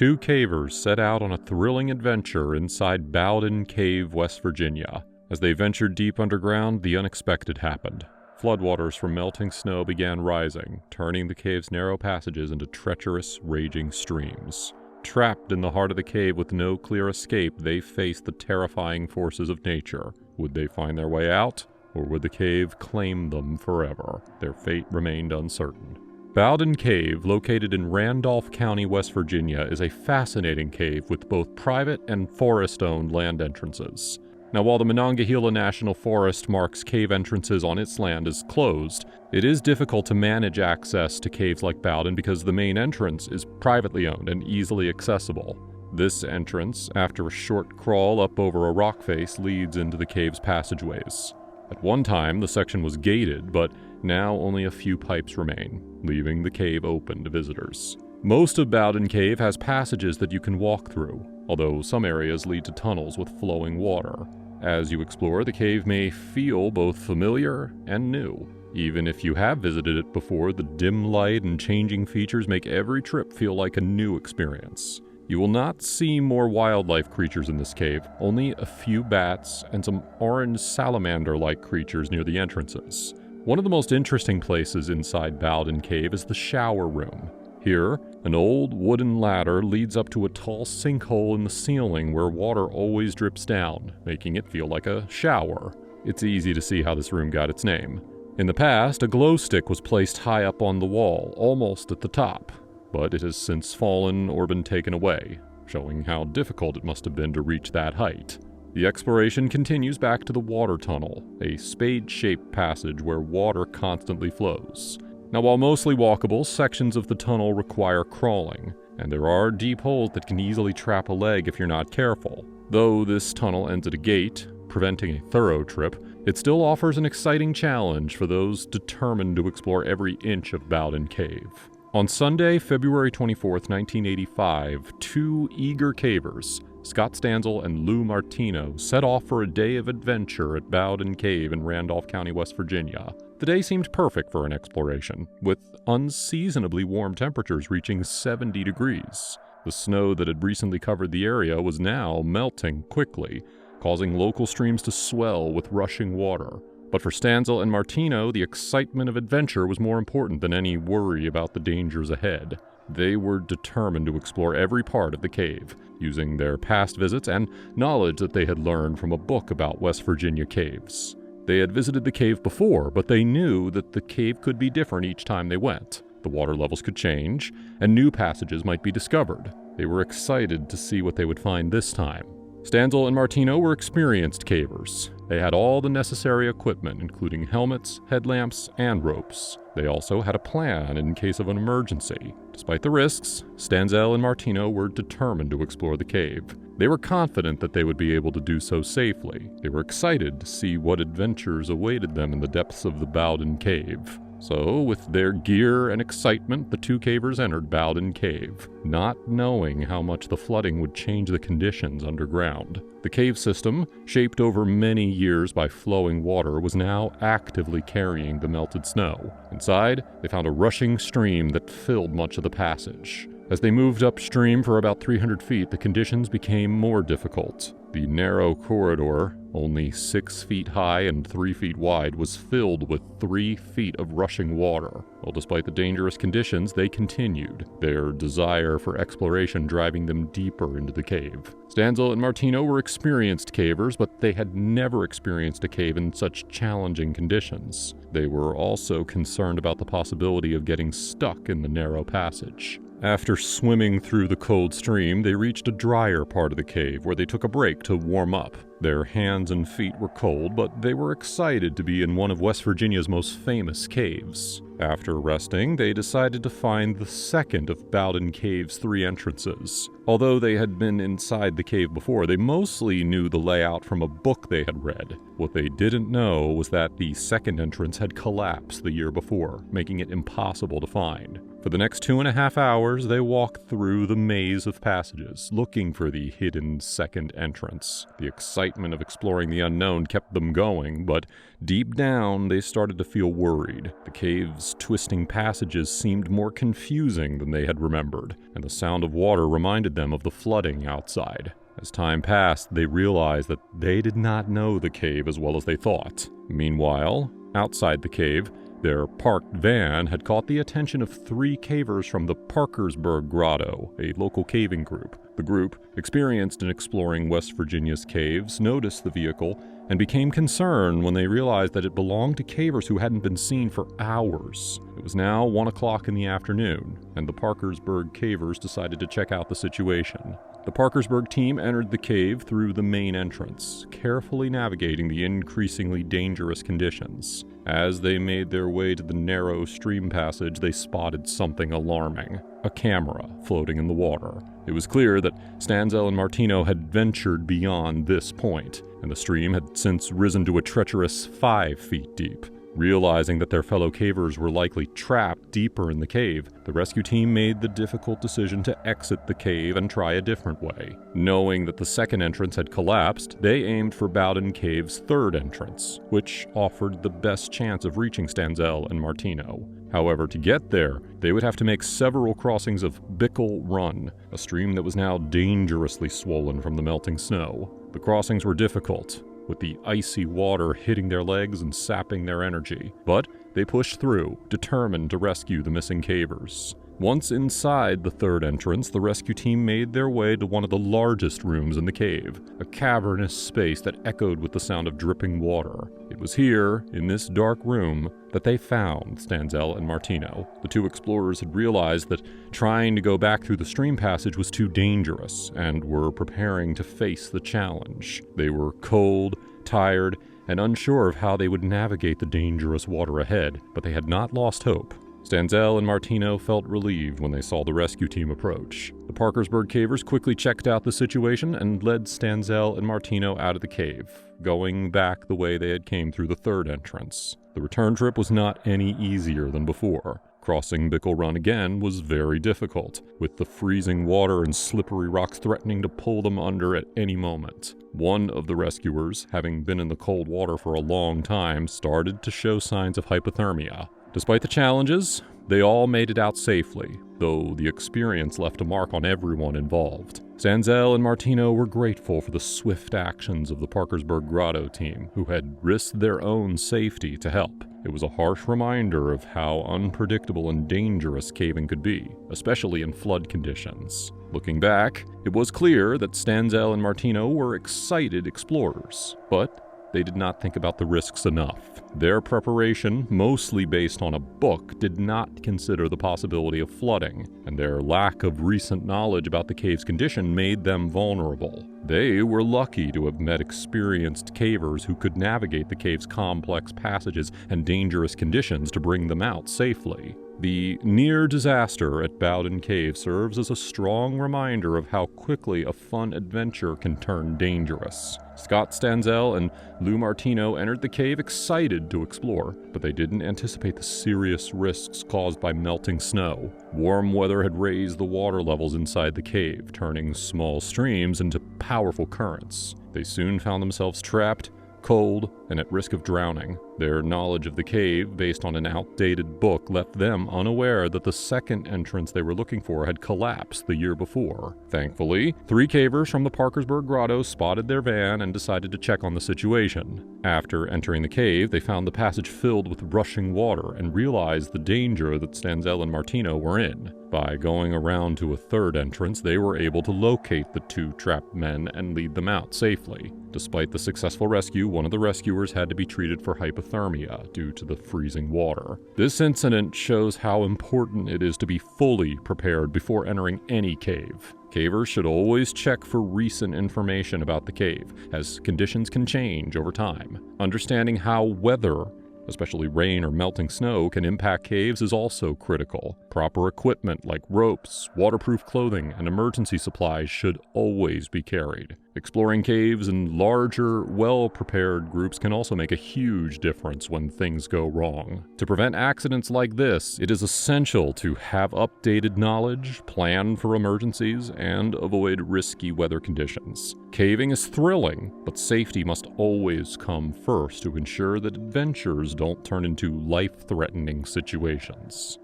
two cavers set out on a thrilling adventure inside Bowden Cave, West Virginia. As they ventured deep underground, the unexpected happened. Floodwaters from melting snow began rising, turning the cave's narrow passages into treacherous, raging streams. Trapped in the heart of the cave with no clear escape, they faced the terrifying forces of nature. Would they find their way out, or would the cave claim them forever? Their fate remained uncertain. Bowden Cave, located in Randolph County, West Virginia, is a fascinating cave with both private and forest-owned land entrances. Now, while the Monongahela National Forest marks cave entrances on its land as closed, it is difficult to manage access to caves like Bowden because the main entrance is privately owned and easily accessible. This entrance, after a short crawl up over a rock face, leads into the cave's passageways. At one time, the section was gated, but now only a few pipes remain, leaving the cave open to visitors. Most of Bowden Cave has passages that you can walk through, although some areas lead to tunnels with flowing water. As you explore, the cave may feel both familiar and new. Even if you have visited it before, the dim light and changing features make every trip feel like a new experience. You will not see more wildlife creatures in this cave, only a few bats and some orange salamander-like creatures near the entrances. One of the most interesting places inside Bowden Cave is the shower room. Here, an old wooden ladder leads up to a tall sinkhole in the ceiling where water always drips down, making it feel like a shower. It's easy to see how this room got its name. In the past, a glow stick was placed high up on the wall, almost at the top, but it has since fallen or been taken away, showing how difficult it must have been to reach that height. The exploration continues back to the water tunnel, a spade-shaped passage where water constantly flows. Now, while mostly walkable, sections of the tunnel require crawling, and there are deep holes that can easily trap a leg if you're not careful. Though this tunnel ends at a gate, preventing a thorough trip, it still offers an exciting challenge for those determined to explore every inch of Bowden Cave. On Sunday, February 24th, 1985, two eager cavers, Scott Stanzel and Lou Martino, set off for a day of adventure at Bowden Cave in Randolph County, West Virginia. The day seemed perfect for an exploration, with unseasonably warm temperatures reaching 70 degrees. The snow that had recently covered the area was now melting quickly, causing local streams to swell with rushing water. But for Stanzel and Martino, the excitement of adventure was more important than any worry about the dangers ahead. They were determined to explore every part of the cave, using their past visits and knowledge that they had learned from a book about West Virginia caves. They had visited the cave before, but they knew that the cave could be different each time they went. The water levels could change, and new passages might be discovered. They were excited to see what they would find this time. Stanzel and Martino were experienced cavers. They had all the necessary equipment, including helmets, headlamps, and ropes. They also had a plan in case of an emergency. Despite the risks, Stanzel and Martino were determined to explore the cave. They were confident that they would be able to do so safely. They were excited to see what adventures awaited them in the depths of the Bowden Cave. So, with their gear and excitement, the two cavers entered Bowden Cave, not knowing how much the flooding would change the conditions underground. The cave system, shaped over many years by flowing water, was now actively carrying the melted snow. Inside, they found a rushing stream that filled much of the passage. As they moved upstream for about 300 feet, the conditions became more difficult. The narrow corridor, only 6 feet high and 3 feet wide, was filled with 3 feet of rushing water. Well, despite the dangerous conditions, they continued, their desire for exploration driving them deeper into the cave. Stanzel and Martino were experienced cavers, but they had never experienced a cave in such challenging conditions. They were also concerned about the possibility of getting stuck in the narrow passage. After swimming through the cold stream, they reached a drier part of the cave where they took a break to warm up. Their hands and feet were cold, but they were excited to be in one of West Virginia's most famous caves. After resting, they decided to find the second of Bowden Cave's 3 entrances. Although they had been inside the cave before, they mostly knew the layout from a book they had read. What they didn't know was that the second entrance had collapsed the year before, making it impossible to find. For the next 2.5 hours, they walked through the maze of passages, looking for the hidden second entrance. The excitement of exploring the unknown kept them going, but deep down, they started to feel worried. The cave's twisting passages seemed more confusing than they had remembered, and the sound of water reminded reminded them of the flooding outside. As time passed, they realized that they did not know the cave as well as they thought. Meanwhile, outside the cave, their parked van had caught the attention of 3 cavers from the Parkersburg Grotto, a local caving group. The group, experienced in exploring West Virginia's caves, noticed the vehicle and became concerned when they realized that it belonged to cavers who hadn't been seen for hours. It was now 1 o'clock in the afternoon, and the Parkersburg cavers decided to check out the situation. The Parkersburg team entered the cave through the main entrance, carefully navigating the increasingly dangerous conditions. As they made their way to the narrow stream passage, they spotted something alarming: a camera floating in the water. It was clear that Stanzel and Martino had ventured beyond this point, and the stream had since risen to a treacherous 5 feet deep. Realizing that their fellow cavers were likely trapped deeper in the cave, the rescue team made the difficult decision to exit the cave and try a different way. Knowing that the second entrance had collapsed, they aimed for Bowden Cave's third entrance, which offered the best chance of reaching Stanzel and Martino. However, to get there, they would have to make several crossings of Bickle Run, a stream that was now dangerously swollen from the melting snow. The crossings were difficult, with the icy water hitting their legs and sapping their energy. But they pushed through, determined to rescue the missing cavers. Once inside the third entrance, the rescue team made their way to one of the largest rooms in the cave, a cavernous space that echoed with the sound of dripping water. It was here, in this dark room, that they found Stanzel and Martino. The 2 explorers had realized that trying to go back through the stream passage was too dangerous, and were preparing to face the challenge. They were cold, tired, and unsure of how they would navigate the dangerous water ahead, but they had not lost hope. Stanzel and Martino felt relieved when they saw the rescue team approach. The Parkersburg cavers quickly checked out the situation and led Stanzel and Martino out of the cave, going back the way they had came through the third entrance. The return trip was not any easier than before. Crossing Bickle Run again was very difficult, with the freezing water and slippery rocks threatening to pull them under at any moment. One of the rescuers, having been in the cold water for a long time, started to show signs of hypothermia. Despite the challenges, they all made it out safely, though the experience left a mark on everyone involved. Stanzel and Martino were grateful for the swift actions of the Parkersburg Grotto team, who had risked their own safety to help. It was a harsh reminder of how unpredictable and dangerous caving could be, especially in flood conditions. Looking back, it was clear that Stanzel and Martino were excited explorers, but they did not think about the risks enough. Their preparation, mostly based on a book, did not consider the possibility of flooding, and their lack of recent knowledge about the cave's condition made them vulnerable. They were lucky to have met experienced cavers who could navigate the cave's complex passages and dangerous conditions to bring them out safely. The near disaster at Bowden Cave serves as a strong reminder of how quickly a fun adventure can turn dangerous. Scott Stanzel and Lou Martino entered the cave excited to explore, but they didn't anticipate the serious risks caused by melting snow. Warm weather had raised the water levels inside the cave, turning small streams into powerful currents. They soon found themselves trapped, cold, and at risk of drowning. Their knowledge of the cave, based on an outdated book, left them unaware that the second entrance they were looking for had collapsed the year before. Thankfully, 3 cavers from the Parkersburg Grotto spotted their van and decided to check on the situation. After entering the cave, they found the passage filled with rushing water and realized the danger that Stanzel and Martino were in. By going around to a third entrance, they were able to locate the 2 trapped men and lead them out safely. Despite the successful rescue, one of the rescuers had to be treated for hypothermia due to the freezing water. This incident shows how important it is to be fully prepared before entering any cave. Cavers should always check for recent information about the cave, as conditions can change over time. Understanding how weather, especially rain or melting snow, can impact caves is also critical. Proper equipment like ropes, waterproof clothing, and emergency supplies should always be carried. Exploring caves in larger, well-prepared groups can also make a huge difference when things go wrong. To prevent accidents like this, it is essential to have updated knowledge, plan for emergencies, and avoid risky weather conditions. Caving is thrilling, but safety must always come first to ensure that adventures don't turn into life-threatening situations.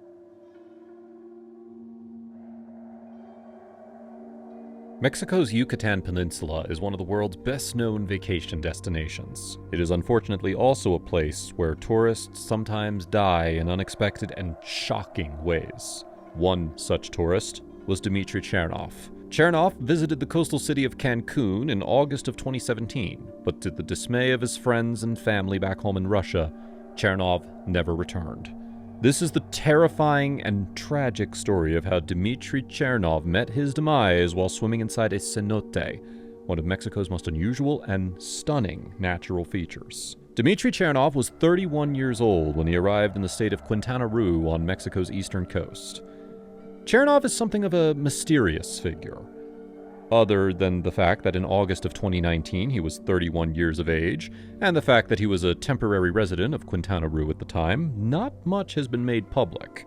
Mexico's Yucatan Peninsula is one of the world's best-known vacation destinations. It is unfortunately also a place where tourists sometimes die in unexpected and shocking ways. One such tourist was Dmitri Chernov. Chernov visited the coastal city of Cancun in August of 2017, but to the dismay of his friends and family back home in Russia, Chernov never returned. This is the terrifying and tragic story of how Dmitri Chernov met his demise while swimming inside a cenote, one of Mexico's most unusual and stunning natural features. Dmitri Chernov was 31 years old when he arrived in the state of Quintana Roo on Mexico's eastern coast. Chernov is something of a mysterious figure. Other than the fact that in August of 2019 he was 31 years of age, and the fact that he was a temporary resident of Quintana Roo at the time, not much has been made public.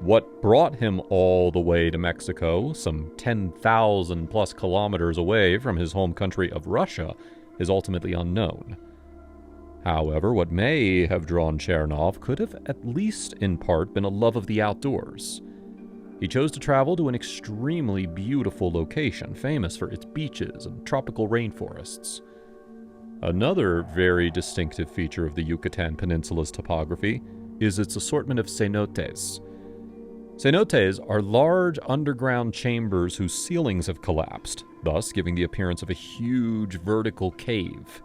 What brought him all the way to Mexico, some 10,000 plus kilometers away from his home country of Russia, is ultimately unknown. However, what may have drawn Chernov could have at least in part been a love of the outdoors. He chose to travel to an extremely beautiful location, famous for its beaches and tropical rainforests. Another very distinctive feature of the Yucatan Peninsula's topography is its assortment of cenotes. Cenotes are large underground chambers whose ceilings have collapsed, thus giving the appearance of a huge vertical cave.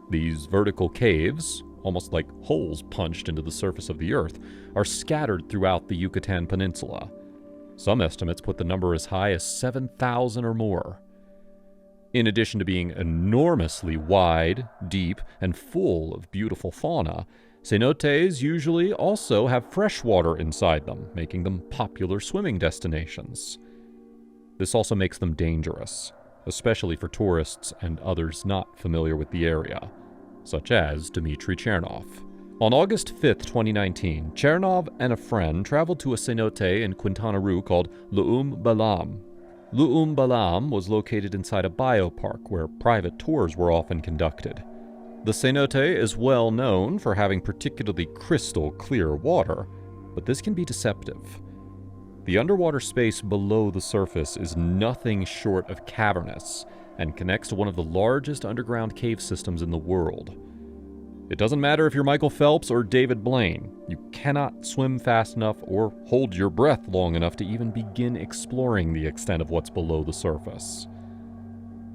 These vertical caves, almost like holes punched into the surface of the earth, are scattered throughout the Yucatan Peninsula. Some estimates put the number as high as 7,000 or more. In addition to being enormously wide, deep, and full of beautiful fauna, cenotes usually also have fresh water inside them, making them popular swimming destinations. This also makes them dangerous, especially for tourists and others not familiar with the area, such as Dmitri Chernov. On August 5, 2019, Chernov and a friend traveled to a cenote in Quintana Roo called Balam. Balam was located inside a biopark where private tours were often conducted. The cenote is well known for having particularly crystal clear water, but this can be deceptive. The underwater space below the surface is nothing short of cavernous and connects to one of the largest underground cave systems in the world. It doesn't matter if you're Michael Phelps or David Blaine, you cannot swim fast enough or hold your breath long enough to even begin exploring the extent of what's below the surface.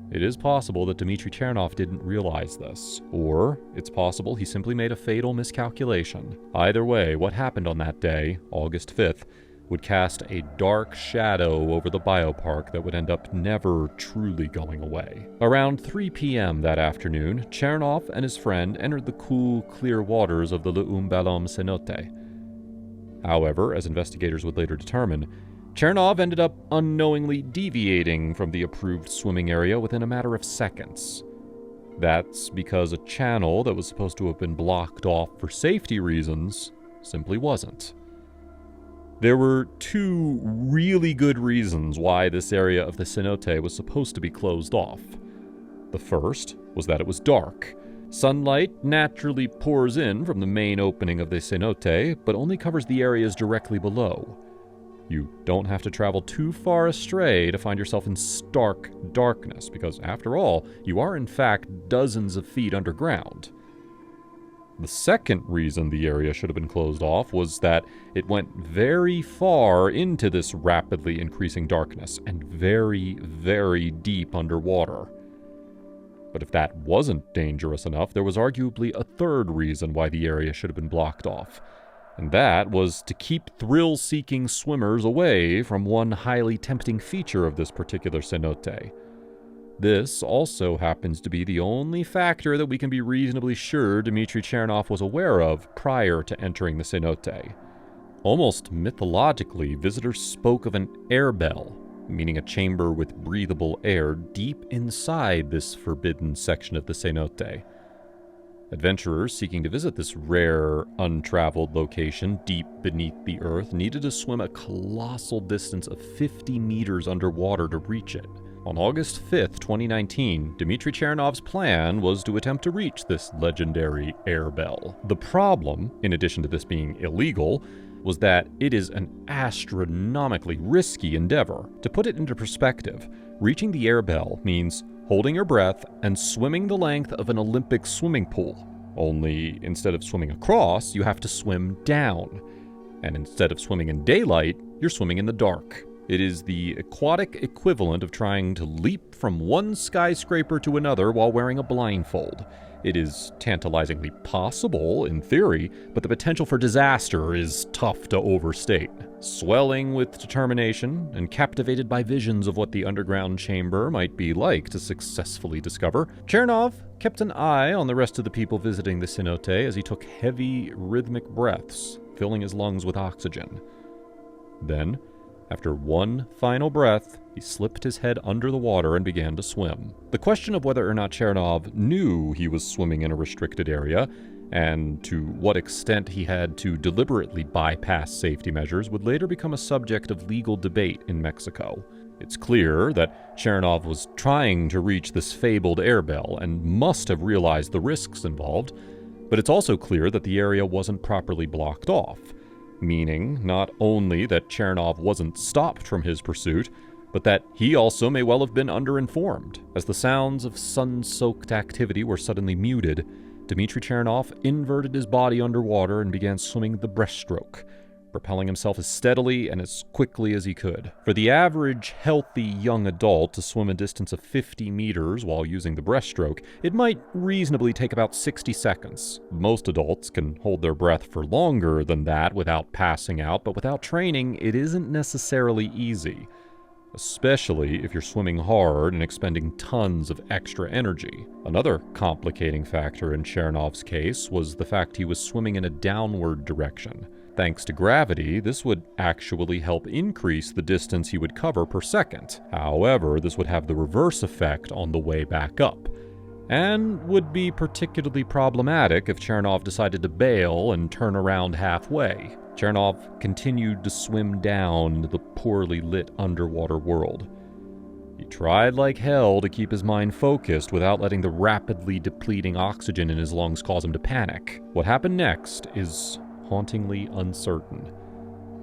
It is possible that Dmitri Chernov didn't realize this, or it's possible he simply made a fatal miscalculation. Either way, what happened on that day, August 5th, would cast a dark shadow over the biopark that would end up never truly going away. Around 3 p.m. that afternoon, Chernov and his friend entered the cool, clear waters of the Balam cenote. However, as investigators would later determine, Chernov ended up unknowingly deviating from the approved swimming area within a matter of seconds. That's because a channel that was supposed to have been blocked off for safety reasons simply wasn't. There were two really good reasons why this area of the cenote was supposed to be closed off. The first was that it was dark. Sunlight naturally pours in from the main opening of the cenote, but only covers the areas directly below. You don't have to travel too far astray to find yourself in stark darkness, because after all, you are in fact dozens of feet underground. The second reason the area should have been closed off was that it went very far into this rapidly increasing darkness and very, very deep underwater. But if that wasn't dangerous enough, there was arguably a third reason why the area should have been blocked off, and that was to keep thrill-seeking swimmers away from one highly tempting feature of this particular cenote. This also happens to be the only factor that we can be reasonably sure Dmitri Chernov was aware of prior to entering the cenote. Almost mythologically, visitors spoke of an air bell, meaning a chamber with breathable air deep inside this forbidden section of the cenote. Adventurers seeking to visit this rare, untraveled location deep beneath the earth needed to swim a colossal distance of 50 meters underwater to reach it. On August 5th, 2019, Dmitri Chernov's plan was to attempt to reach this legendary air bell. The problem, in addition to this being illegal, was that it is an astronomically risky endeavor. To put it into perspective, reaching the air bell means holding your breath and swimming the length of an Olympic swimming pool. Only instead of swimming across, you have to swim down. And instead of swimming in daylight, you're swimming in the dark. It is the aquatic equivalent of trying to leap from one skyscraper to another while wearing a blindfold. It is tantalizingly possible, in theory, but the potential for disaster is tough to overstate. Swelling with determination and captivated by visions of what the underground chamber might be like to successfully discover, Chernov kept an eye on the rest of the people visiting the cenote as he took heavy, rhythmic breaths, filling his lungs with oxygen. Then, after one final breath, he slipped his head under the water and began to swim. The question of whether or not Chernov knew he was swimming in a restricted area, and to what extent he had to deliberately bypass safety measures, would later become a subject of legal debate in Mexico. It's clear that Chernov was trying to reach this fabled air bell and must have realized the risks involved, but it's also clear that the area wasn't properly blocked off, meaning not only that Chernov wasn't stopped from his pursuit, but that he also may well have been underinformed. As the sounds of sun-soaked activity were suddenly muted, Dmitri Chernov inverted his body underwater and began swimming the breaststroke, propelling himself as steadily and as quickly as he could. For the average, healthy young adult to swim a distance of 50 meters while using the breaststroke, it might reasonably take about 60 seconds. Most adults can hold their breath for longer than that without passing out, but without training, it isn't necessarily easy, especially if you're swimming hard and expending tons of extra energy. Another complicating factor in Chernov's case was the fact he was swimming in a downward direction. Thanks to gravity, this would actually help increase the distance he would cover per second. However, this would have the reverse effect on the way back up, and would be particularly problematic if Chernov decided to bail and turn around halfway. Chernov continued to swim down into the poorly lit underwater world. He tried like hell to keep his mind focused without letting the rapidly depleting oxygen in his lungs cause him to panic. What happened next is hauntingly uncertain.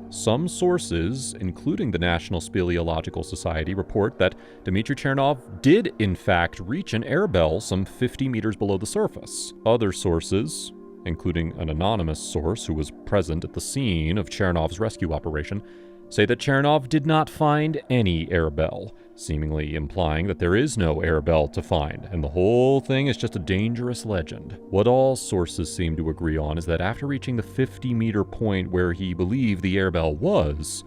Some sources, including the National Speleological Society, report that Dmitri Chernov did in fact reach an air bell some 50 meters below the surface. Other sources, including an anonymous source who was present at the scene of Chernov's rescue operation, say that Chernov did not find any air bell, seemingly implying that there is no air bell to find, and the whole thing is just a dangerous legend. What all sources seem to agree on is that after reaching the 50-meter point where he believed the air bell was,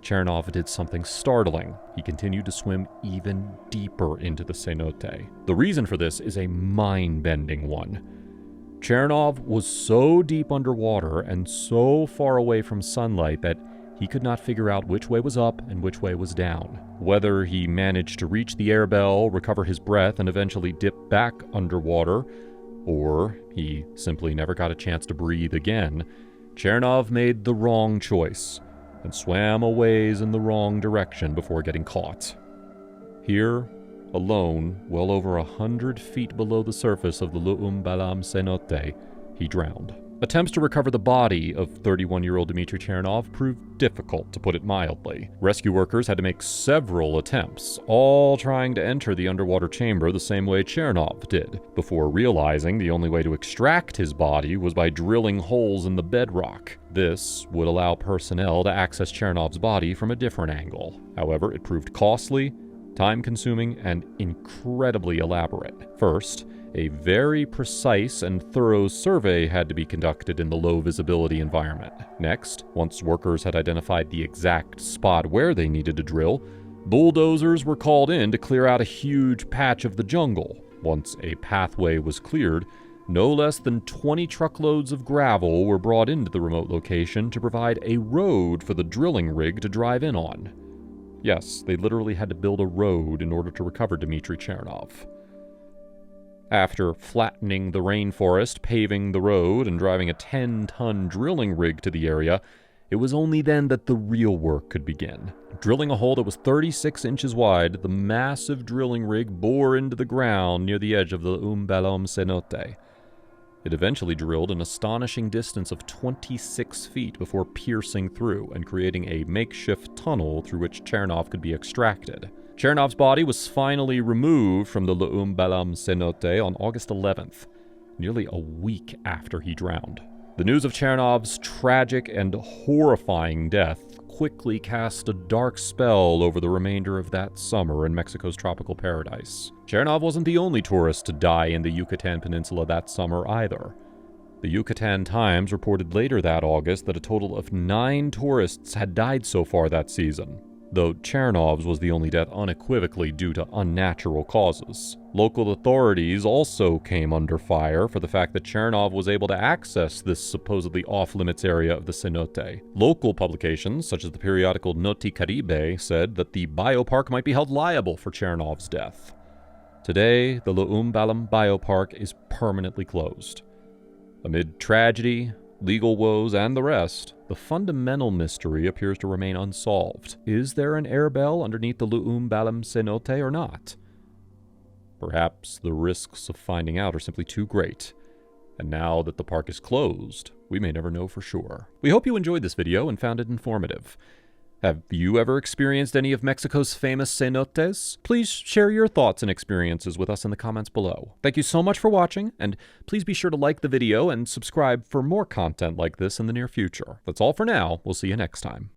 Chernov did something startling. He continued to swim even deeper into the cenote. The reason for this is a mind-bending one. Chernov was so deep underwater and so far away from sunlight that he could not figure out which way was up and which way was down. Whether he managed to reach the air bell, recover his breath, and eventually dip back underwater, or he simply never got a chance to breathe again, Chernov made the wrong choice and swam a ways in the wrong direction before getting caught. Here, alone, well over 100 feet below the surface of the Balam cenote, he drowned. Attempts to recover the body of 31-year-old Dmitri Chernov proved difficult, to put it mildly. Rescue workers had to make several attempts, all trying to enter the underwater chamber the same way Chernov did, before realizing the only way to extract his body was by drilling holes in the bedrock. This would allow personnel to access Chernov's body from a different angle. However, it proved costly, time-consuming, and incredibly elaborate. First, a very precise and thorough survey had to be conducted in the low-visibility environment. Next, once workers had identified the exact spot where they needed to drill, bulldozers were called in to clear out a huge patch of the jungle. Once a pathway was cleared, no less than 20 truckloads of gravel were brought into the remote location to provide a road for the drilling rig to drive in on. Yes, they literally had to build a road in order to recover Dmitri Chernov. After flattening the rainforest, paving the road, and driving a 10-ton drilling rig to the area, it was only then that the real work could begin. Drilling a hole that was 36 inches wide, the massive drilling rig bore into the ground near the edge of the Balam cenote. It eventually drilled an astonishing distance of 26 feet before piercing through and creating a makeshift tunnel through which Chernov could be extracted. Chernov's body was finally removed from the L'Umbalam cenote on August 11th, nearly a week after he drowned. The news of Chernov's tragic and horrifying death quickly cast a dark spell over the remainder of that summer in Mexico's tropical paradise. Chernov wasn't the only tourist to die in the Yucatan Peninsula that summer either. The Yucatan Times reported later that August that a total of 9 tourists had died so far that season, though Chernov's was the only death unequivocally due to unnatural causes. Local authorities also came under fire for the fact that Chernov was able to access this supposedly off-limits area of the cenote. Local publications, such as the periodical Noti Caribe, said that the biopark might be held liable for Chernov's death. Today, the L'Umbalam Biopark is permanently closed. Amid tragedy, legal woes, and the rest, the fundamental mystery appears to remain unsolved. Is there an air bell underneath the L'Umbalam cenote or not? Perhaps the risks of finding out are simply too great, and now that the park is closed, we may never know for sure. We hope you enjoyed this video and found it informative. Have you ever experienced any of Mexico's famous cenotes? Please share your thoughts and experiences with us in the comments below. Thank you so much for watching, and please be sure to like the video and subscribe for more content like this in the near future. That's all for now. We'll see you next time.